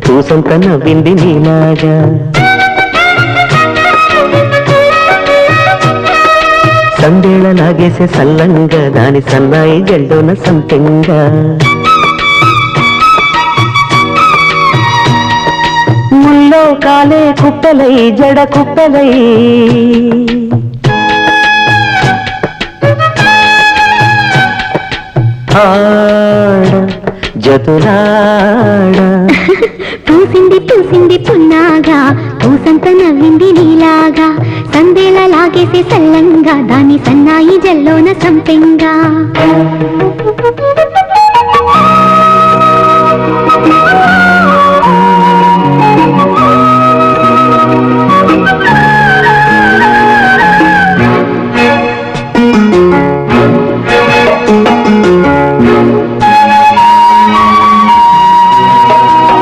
పూసంత నవ్వింది నీలాగా సందేళ లాగేసే సల్లంగా దాని సన్నాయి జల్లోన సంపెంగా ముల్లో కాలే కుప్పలై జడ కుప్పలై ఆడ జతులాడ పూసింది పూసింది పున్నాగా పూసంత నవ్వింది నీలాగా సందేళ లాగేసే సల్లంగా దాని సన్నాయి జల్లోన సంపెంగా